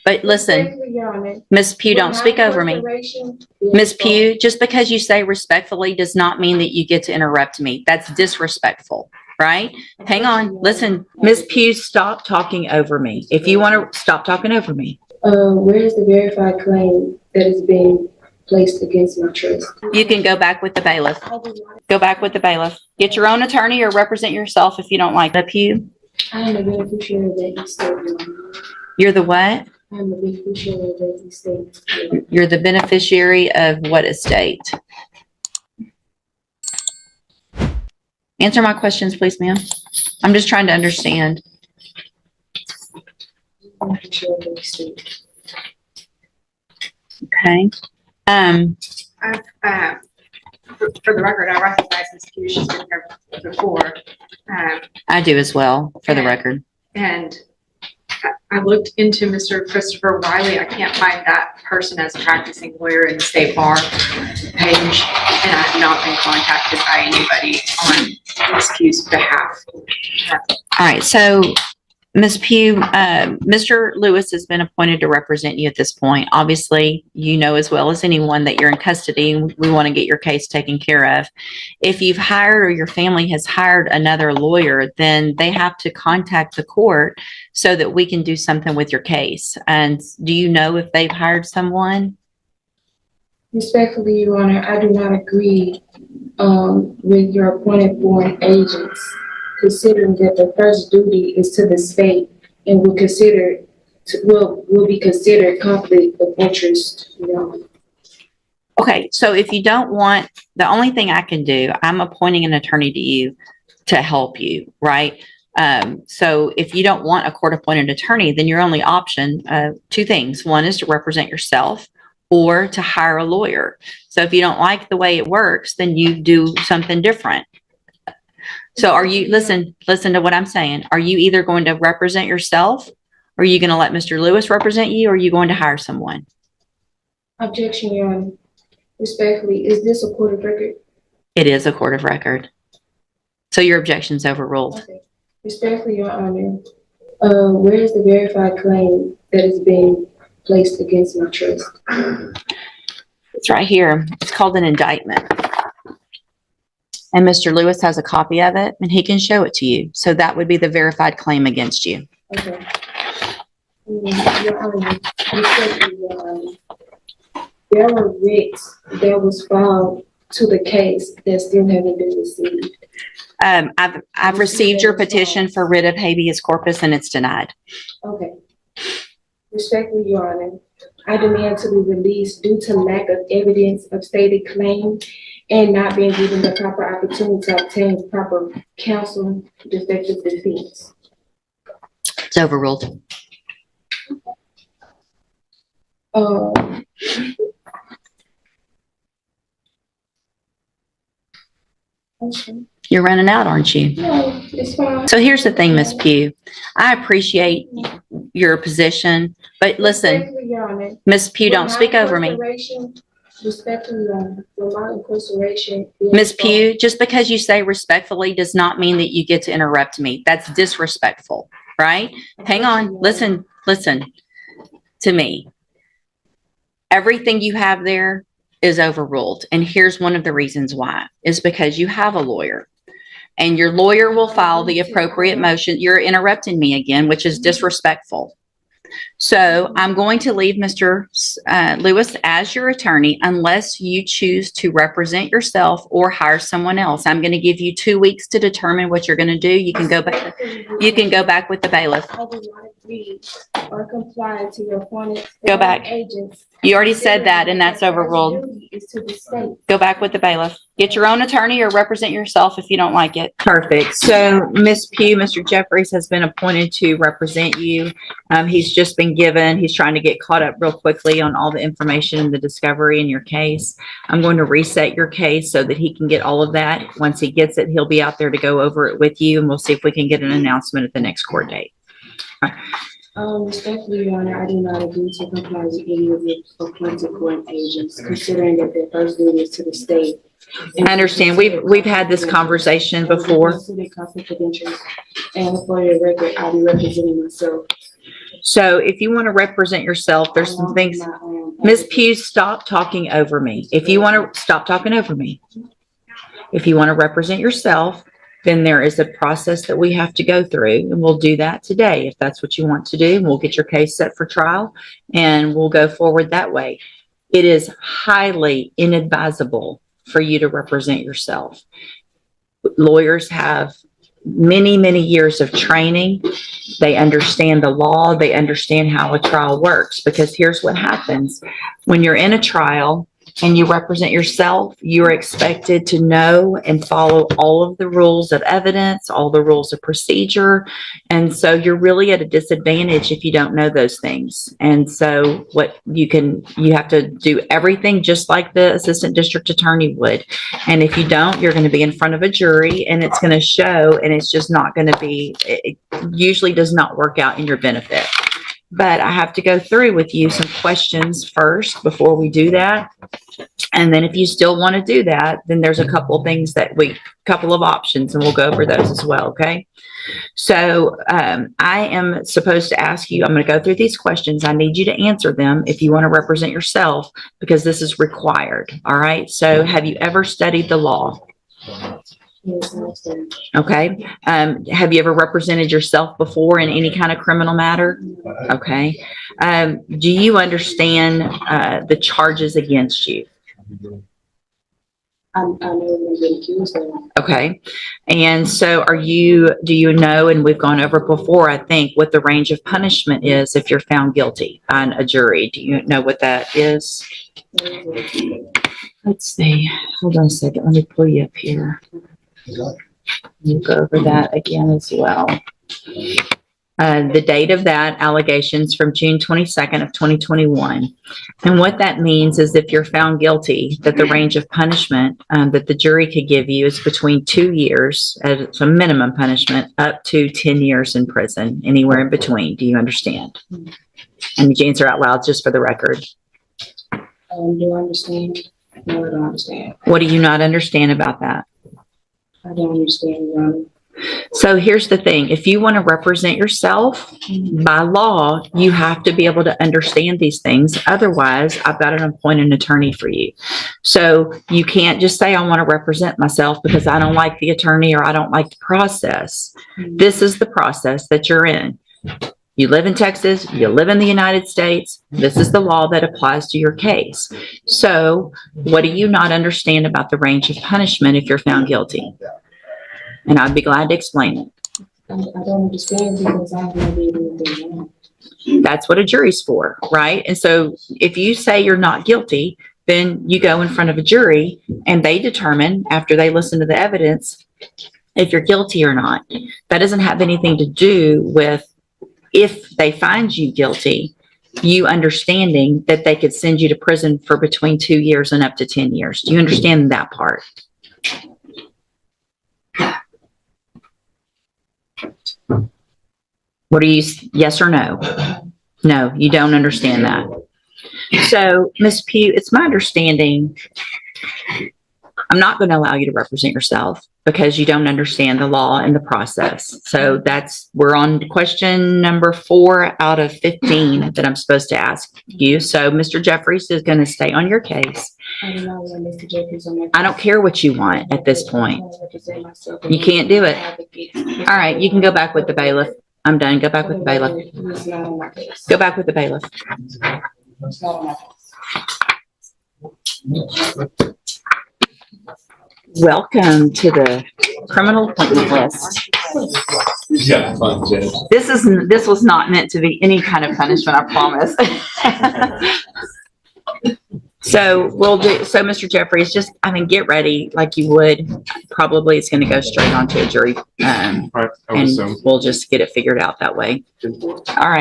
But listen, Ms. Pugh, don't speak over me. Ms. Pugh, just because you say respectfully does not mean that you get to interrupt me. That's disrespectful, right? Hang on. Listen, Ms. Pugh, stop talking over me. If you want to stop talking over me. Where is the verified claim that is being placed against my trust? You can go back with the bailiff. Go back with the bailiff. Get your own attorney or represent yourself if you don't like it. Pugh? I am the beneficiary of that estate. You're the what? I am the beneficiary of that estate. You're the beneficiary of what estate? Answer my questions, please, ma'am. I'm just trying to understand. Beneficiary of the estate. Okay. For the record, I recognize Ms. Pugh. She's been here before. I do as well, for the record. And I looked into Mr. Christopher Wiley. I can't find that person as a practicing lawyer in the state bar page, and I have not been contacted by anybody on Ms. Pugh's behalf. All right, so Ms. Pugh, Mr. Lewis has been appointed to represent you at this point. Obviously, you know as well as anyone that you're in custody and we want to get your case taken care of. If you've hired or your family has hired another lawyer, then they have to contact the court so that we can do something with your case. And do you know if they've hired someone? Respectfully, Your Honor, I do not agree with your appointed foreign agents, considering that the first duty is to the state and will be considered conflict of interest. Okay, so if you don't want, the only thing I can do, I'm appointing an attorney to you to help you, right? So if you don't want a court-appointed attorney, then your only option, two things. One is to represent yourself or to hire a lawyer. So if you don't like the way it works, then you do something different. So are you, listen to what I'm saying. Are you either going to represent yourself, or are you going to let Mr. Lewis represent you, or are you going to hire someone? Objection, Your Honor. Respectfully, is this a court of record? It is a court of record. So your objection's overruled. Okay. Respectfully, Your Honor, where is the verified claim that is being placed against my trust? It's right here. It's called an indictment. And Mr. Lewis has a copy of it, and he can show it to you. So that would be the verified claim against you. Okay. Your Honor, respectfully, Your Honor, there were writs that was filed to the case that still haven't been received. I've received your petition for writ of habeas corpus, and it's denied. Okay. Respectfully, Your Honor, I demand to be released due to lack of evidence of stated claim and not being given the proper opportunity to obtain proper counsel, defective defense. It's overruled. Okay. You're running out, aren't you? No, it's fine. So here's the thing, Ms. Pugh. I appreciate your position, but listen, Ms. Pugh, don't speak over me. Respectfully, Your Honor, for my incarceration. Ms. Pugh, just because you say respectfully does not mean that you get to interrupt me. That's disrespectful, right? Hang on. Listen to me. Everything you have there is overruled. And here's one of the reasons why, is because you have a lawyer. And your lawyer will file the appropriate motion. You're interrupting me again, which is disrespectful. So I'm going to leave Mr. Lewis as your attorney unless you choose to represent yourself or hire someone else. I'm going to give you 2 weeks to determine what you're going to do. You can go back. You can go back with the bailiff. I do not agree or comply to your appointed Go back. agents. You already said that, and that's overruled. Go back with the bailiff. Get your own attorney or represent yourself if you don't like it. Perfect. So, Ms. Pugh, Mr. Jeffries has been appointed to represent you. He's just been given, he's trying to get caught up real quickly on all the information and the discovery in your case. I'm going to reset your case so that he can get all of that. Once he gets it, he'll be out there to go over it with you, and we'll see if we can get an announcement at the next court date. Respectfully, Your Honor, I do not agree to comply with any of the appointed court agents, considering that their first duty is to the state. I understand. We've had this conversation before. Conflict of interest. And for the record, I'll be representing myself So if you want to represent yourself, there's some things. Ms. Pugh, stop talking over me. If you want to stop talking over me. If you want to represent yourself, then there is a process that we have to go through, and we'll do that today if that's what you want to do. We'll get your case set for trial and we'll go forward that way. It is highly inadvisable for you to represent yourself. Lawyers have many, many years of training. They understand the law. They understand how a trial works, because here's what happens. When you're in a trial and you represent yourself, you're expected to know and follow all of the rules of evidence, all the rules of procedure. And so you're really at a disadvantage if you don't know those things. And so you have to do everything just like the assistant district attorney would. And if you don't, you're going to be in front of a jury and it's going to show, and it's just not going to be, it usually does not work out in your benefit. But I have to go through with you some questions first before we do that. And then if you still want to do that, then there's a couple of things couple of options, and we'll go over those as well. Okay. So I am supposed to ask you, I'm going to go through these questions. I need you to answer them if you want to represent yourself, because this is required. All right. So have you ever studied the law? Okay. Have you ever represented yourself before in any kind of criminal matter? Okay. Do you understand the charges against you? I know been accused of. Okay. And so do you know, and we've gone over before, I think, what the range of punishment is if you're found guilty on a jury? Do you know what that is? Let's see. Hold on a second. Let me pull you up here. We'll go over that again as well. The date of that allegations from June 22nd of 2021. And what that means is if you're found guilty, that the range of punishment that the jury could give you is between 2 years as a minimum punishment up to 10 years in prison, anywhere in between. Do you understand? And you answer out loud just for the record. Do I understand? No, I don't understand. What do you not understand about that? I don't understand, Your Honor. So here's the thing. If you want to represent yourself by law, you have to be able to understand these things. Otherwise, I've got to appoint an attorney for you. So you can't just say, I want to represent myself because I don't like the attorney or I don't like the process. This is the process that you're in. You live in Texas, you live in the United States. This is the law that applies to your case. So what do you not understand about the range of punishment if you're found guilty? And I'd be glad to explain it. I don't understand because I've never even been wrong. That's what a jury's for, right? And so if you say you're not guilty, then you go in front of a jury and they determine, after they listen to the evidence, if you're guilty or not. That doesn't have anything to do with if they find you guilty, you understanding that they could send you to prison for between 2 years and up to 10 years. Do you understand that part? What are you, yes or no? No, you don't understand that. So, Ms. Pugh, it's my understanding, I'm not going to allow you to represent yourself because you don't understand the law and the process. So we're on question number 4 out of 15 that I'm supposed to ask you. So Mr. Jeffries is going to stay on your case. I don't know when Mr. Jeffries on my I don't care what you want at this point. You can't do it. All right, you can go back with the bailiff. I'm done. Go back with the bailiff. He's not on my case. Go back with the bailiff. He's not on my case. Welcome to the criminal appointment list. Yeah, fun, Judge. This was not meant to be any kind of punishment, I promise. So Mr. Jeffries, get ready like you would. Probably it's going to go straight onto a jury. Right, I would And assume. we'll just get it figured out that way. All right.